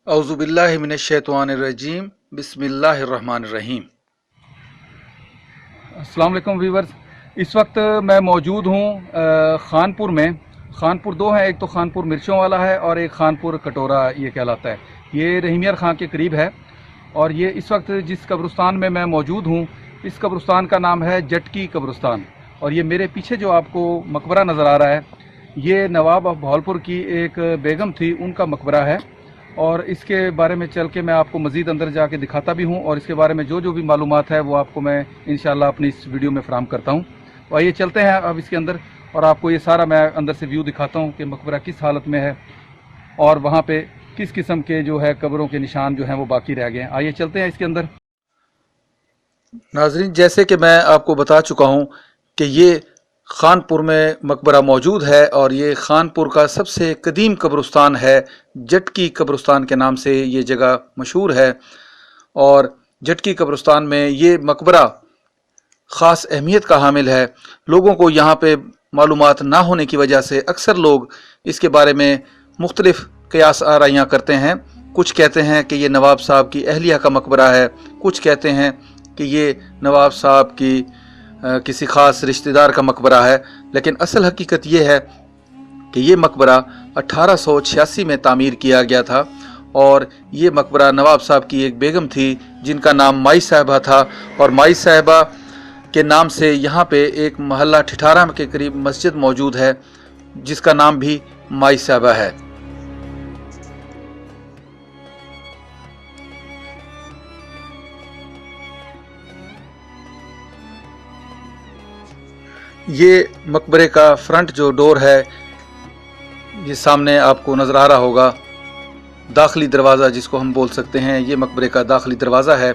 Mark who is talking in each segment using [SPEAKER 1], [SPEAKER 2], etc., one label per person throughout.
[SPEAKER 1] औज़ु बिल्लाहि मिनश्शैतानिर्रजीम बिस्मिल्लाहिर्रहमानिर्रहीम।
[SPEAKER 2] अस्सलाम वालेकुम व्यूवर्स। इस वक्त मैं मौजूद हूँ खानपुर में। खानपुर दो है, एक तो खानपुर मिर्चों वाला है और एक खानपुर कटोरा ये कहलाता है। ये रहीमियर खां के करीब है। और ये इस वक्त जिस कब्रिस्तान में मैं मौजूद हूँ, इस कब्रिस्तान का नाम है जटकी कब्रिस्तान। और ये मेरे पीछे जो आपको मकबरा नज़र आ रहा है, ये नवाब ऑफ भावलपुर की एक बेगम थी, उनका मकबरा है। और इसके बारे में चल के मैं आपको मज़ीद अंदर जाके दिखाता भी हूँ, और इसके बारे में जो भी मालूमात है वो आपको मैं इंशाल्लाह अपनी इस वीडियो में फ़राहम करता हूँ। तो आइए चलते हैं अब इसके अंदर, और आपको ये सारा मैं अंदर से व्यू दिखाता हूँ कि मकबरा किस हालत में है और वहाँ पे किस किस्म के जो है कब्रों के निशान जो हैं वो बाकी रह गए हैं। आइए चलते हैं इसके अंदर।
[SPEAKER 1] नाजरीन, जैसे कि मैं आपको बता चुका हूँ कि ये खानपुर में मकबरा मौजूद है और ये खानपुर का सबसे कदीम कब्रिस्तान है। जटकी कब्रिस्तान के नाम से ये जगह मशहूर है। और जटकी कब्रिस्तान में ये मकबरा ख़ास अहमियत का हामिल है। लोगों को यहाँ पे मालूमात ना होने की वजह से अक्सर लोग इसके बारे में मुख्तलिफ क़यास आराइयाँ करते हैं। कुछ कहते हैं कि ये नवाब साहब की अहलिया का मकबरा है, कुछ कहते हैं कि ये नवाब साहब की किसी ख़ास रिश्तेदार का मकबरा है। लेकिन असल हकीकत ये है कि ये मकबरा 1886 में तामीर किया गया था। और ये मकबरा नवाब साहब की एक बेगम थी जिनका नाम माई साहिबा था। और माई साहिबा के नाम से यहाँ पे एक महल्ला ठिठारा के करीब मस्जिद मौजूद है जिसका नाम भी माई साहिबा है। ये मकबरे का फ्रंट जो डोर है, ये सामने आपको नज़र आ रहा होगा, दाखिली दरवाज़ा जिसको हम बोल सकते हैं, ये मकबरे का दाखिली दरवाज़ा है।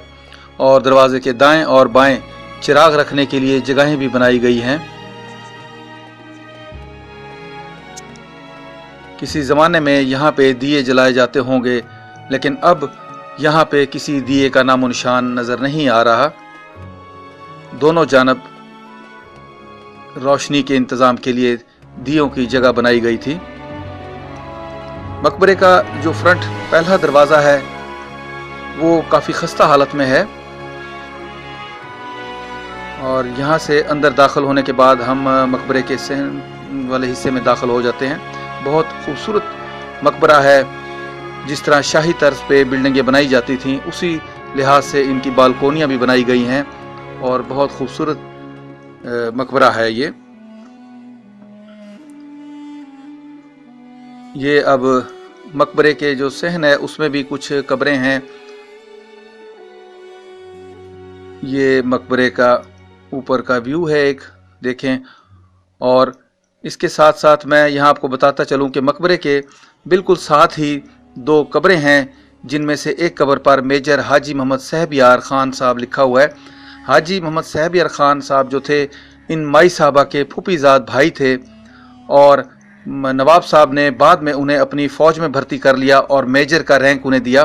[SPEAKER 1] और दरवाजे के दाएं और बाएं चिराग रखने के लिए जगहें भी बनाई गई हैं। किसी ज़माने में यहाँ पे दिए जलाए जाते होंगे, लेकिन अब यहाँ पे किसी दिए का नामो निशान नज़र नहीं आ रहा। दोनों जानब रोशनी के इंतज़ाम के लिए दियों की जगह बनाई गई थी। मकबरे का जो फ्रंट पहला दरवाज़ा है वो काफ़ी खस्ता हालत में है। और यहाँ से अंदर दाखिल होने के बाद हम मकबरे के सहन वाले हिस्से में दाखिल हो जाते हैं। बहुत खूबसूरत मकबरा है। जिस तरह शाही तर्ज पे बिल्डिंगें बनाई जाती थीं, उसी लिहाज से इनकी बालकोनियाँ भी बनाई गई हैं और बहुत खूबसूरत मकबरा है ये अब मकबरे के जो सहन है उसमें भी कुछ कब्रें हैं। ये मकबरे का ऊपर का व्यू है एक, देखें। और इसके साथ साथ मैं यहाँ आपको बताता चलूँ कि मकबरे के बिल्कुल साथ ही दो कब्रें हैं, जिनमें से एक कब्र पर मेजर हाजी मोहम्मद सहबियार खान साहब लिखा हुआ है। हाजी मोहम्मद सहबियार खान साहब जो थे, इन माई साहबा के फूफीजाद भाई थे। और नवाब साहब ने बाद में उन्हें अपनी फ़ौज में भर्ती कर लिया और मेजर का रैंक उन्हें दिया।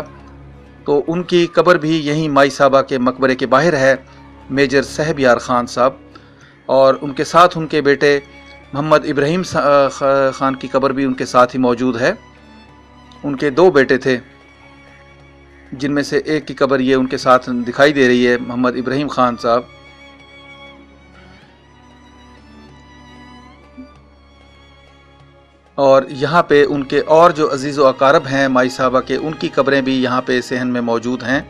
[SPEAKER 1] तो उनकी कब्र भी यहीं माई साहबा के मकबरे के बाहर है, मेजर सहबियार खान साहब। और उनके साथ उनके बेटे मोहम्मद इब्राहिम खान की कब्र भी उनके साथ ही मौजूद है। उनके दो बेटे थे, जिनमें से एक की कब्र ये उनके साथ दिखाई दे रही है, मोहम्मद इब्राहिम खान साहब। और यहाँ पे उनके और जो अजीज़ व अकारब हैं माई साहबा के, उनकी कब्रें भी यहाँ पे सहन में मौजूद हैं।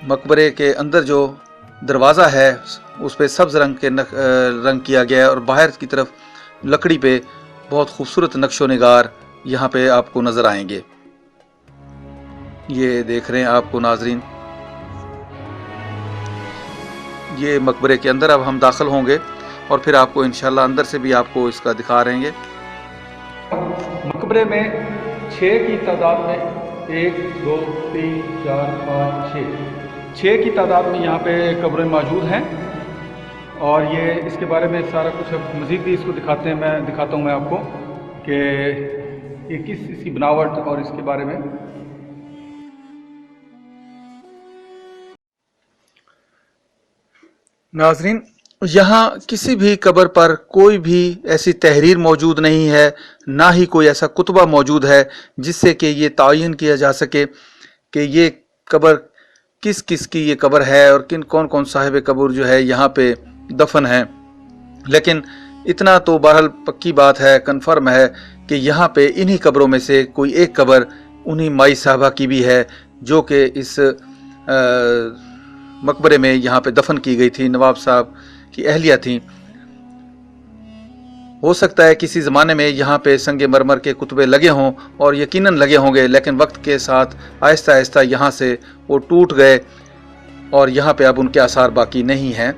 [SPEAKER 1] मकबरे के अंदर जो दरवाज़ा है उस पर सब्ज़ रंग के रंग किया गया है और बाहर की तरफ लकड़ी पे बहुत खूबसूरत नक्शो निगार यहाँ पे आपको नज़र आएंगे। ये देख रहे हैं आपको नाजरीन, ये मकबरे के अंदर अब हम दाखिल होंगे और फिर आपको इंशाल्लाह अंदर से भी आपको इसका दिखा रहेंगे।
[SPEAKER 2] मकबरे में 6 की तादाद में 1 2 3 4 5 6 की तादाद में यहाँ पे कब्रें मौजूद हैं। और ये इसके बारे में सारा कुछ अब मज़ीद भी इसको दिखाता हूँ मैं आपको कि ये किस इसकी बनावट और इसके बारे में।
[SPEAKER 1] नाजरीन, यहाँ किसी भी कब्र पर कोई भी ऐसी तहरीर मौजूद नहीं है, ना ही कोई ऐसा कुतबा मौजूद है जिससे कि ये तयन किया जा सके कि ये कब्र किस किस की ये कब्र है और किन कौन कौन साहिब कब्र जो है यहाँ पे दफन है। लेकिन इतना तो बहरहाल पक्की बात है, कन्फर्म है कि यहाँ पे इन्हीं कब्रों में से कोई एक कब्र उन्हीं माई साहबा की भी है जो कि इस मकबरे में यहाँ पे दफन की गई थी, नवाब साहब की अहलिया थी। हो सकता है किसी ज़माने में यहाँ पे संगे मरमर के कुतबे लगे हों और यकीनन लगे होंगे, लेकिन वक्त के साथ आहिस्ता आहिस्ता यहाँ से वो टूट गए और यहाँ पे अब उनके आसार बाकी नहीं हैं।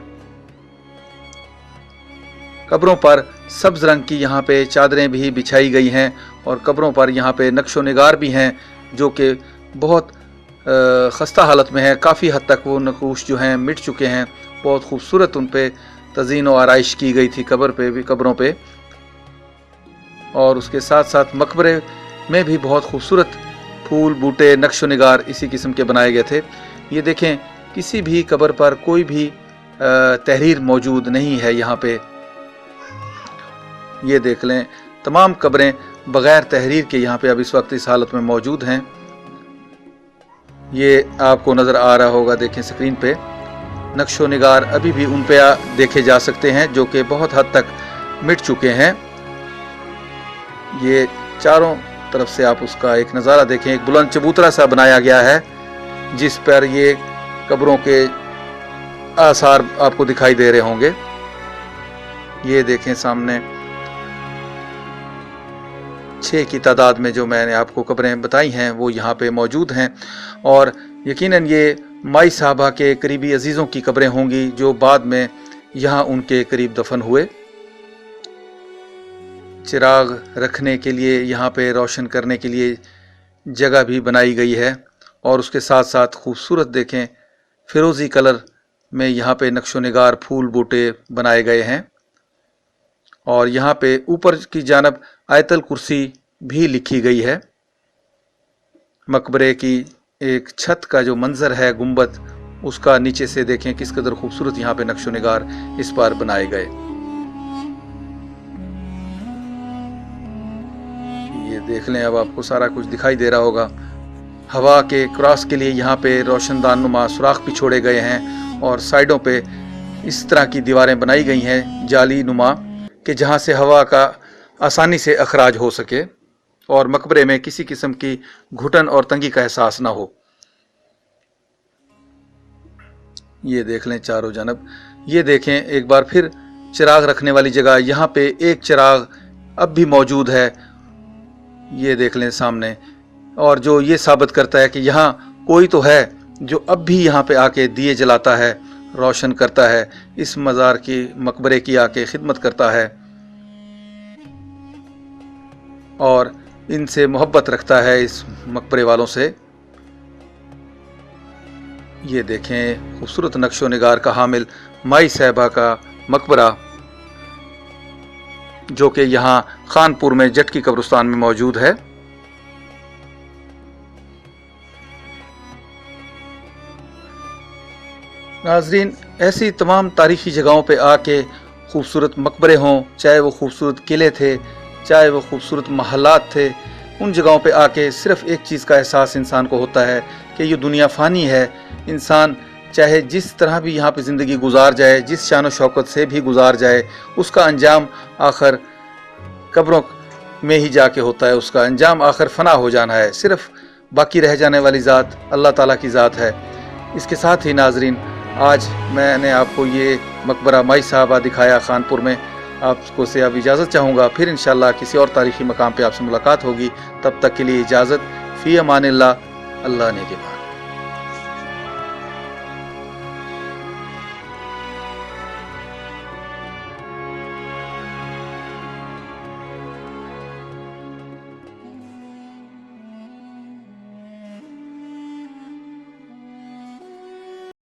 [SPEAKER 1] कब्रों पर सब्ज रंग की यहाँ पे चादरें भी बिछाई गई हैं और कब्रों पर यहाँ पे नक्शो निगार भी हैं जो कि बहुत खस्ता हालत में है। काफ़ी हद तक वो नकूश जो हैं मिट चुके हैं। बहुत खूबसूरत उन पे तज़ीन व आराइश की गई थी कब्रों पे और उसके साथ साथ मकबरे में भी बहुत खूबसूरत फूल बूटे नक्शो निगार इसी किस्म के बनाए गए थे। ये देखें, किसी भी कब्र पर कोई भी तहरीर मौजूद नहीं है यहाँ पे। ये देख लें, तमाम कब्रें बग़ैर तहरीर के यहाँ पे अब इस वक्त इस हालत में मौजूद हैं। ये आपको नज़र आ रहा होगा, देखें स्क्रीन पे नक्शो निगार अभी भी उन पे देखे जा सकते हैं जो कि बहुत हद तक मिट चुके हैं। ये चारों तरफ से आप उसका एक नज़ारा देखें, एक बुलंद चबूतरा सा बनाया गया है जिस पर ये कब्रों के आसार आपको दिखाई दे रहे होंगे। ये देखें सामने 6 की तादाद में जो मैंने आपको कब्रें बताई हैं वो यहाँ पे मौजूद हैं और यकीनन ये माई साहबा के करीबी अजीज़ों की कब्रें होंगी जो बाद में यहाँ उनके करीब दफन हुए। चिराग रखने के लिए, यहाँ पे रोशन करने के लिए जगह भी बनाई गई है और उसके साथ साथ खूबसूरत देखें फिरोज़ी कलर में यहाँ पे नक्शो निगार फूल बूटे बनाए गए हैं और यहाँ पे ऊपर की जानब आयतल कुर्सी भी लिखी गई है। मकबरे की एक छत का जो मंजर है गुंबद, उसका नीचे से देखें किस कदर खूबसूरत यहाँ पे नक्शो निगार इस बार बनाए गए। ये देख लें, अब आपको सारा कुछ दिखाई दे रहा होगा। हवा के क्रॉस के लिए यहाँ पे रोशनदान नुमा सुराख भी छोड़े गए हैं और साइडों पे इस तरह की दीवारें बनाई गई हैं जाली नुमा कि जहाँ से हवा का आसानी से अखराज हो सके और मकबरे में किसी किस्म की घुटन और तंगी का एहसास ना हो। ये देख लें चारों जानब। ये देखें एक बार फिर चिराग रखने वाली जगह, यहाँ पे एक चिराग अब भी मौजूद है। ये देख लें सामने, और जो ये साबित करता है कि यहाँ कोई तो है जो अब भी यहाँ पे आके दिए जलाता है, रोशन करता है, इस मज़ार की मकबरे की आके खिदमत करता है और इनसे मोहब्बत रखता है, इस मकबरे वालों से। ये देखें खूबसूरत नक्शो निगार का हामिल माई साहबा का मकबरा जो कि यहाँ खानपुर में जटकी कब्रिस्तान में मौजूद है। नाजरीन, ऐसी तमाम तारीखी जगहों पे आके खूबसूरत मकबरे हों, चाहे वो खूबसूरत किले थे, चाहे वो खूबसूरत महलात थे, उन जगहों पे आके सिर्फ़ एक चीज़ का एहसास इंसान को होता है कि ये दुनिया फ़ानी है। इंसान चाहे जिस तरह भी यहाँ पे ज़िंदगी गुजार जाए, जिस शान व शौकत से भी गुजार जाए, उसका अंजाम आखिर कब्रों में ही जाके होता है। उसका अंजाम आखिर फ़ना हो जाना है। सिर्फ़ बाकी रह जाने वाली ज़ात अल्लाह ताला की ज़ात है। इसके साथ ही नाजरीन, आज मैंने आपको ये मकबरा माई साहबा दिखाया खानपुर में। आपको से अब इजाज़त चाहूँगा, फिर इंशाअल्लाह किसी और तारीख़ी मकाम पे आपसे मुलाकात होगी। तब तक के लिए इजाज़त। फ़ी अमानिल्लाह, अल्लाह ने के बाद।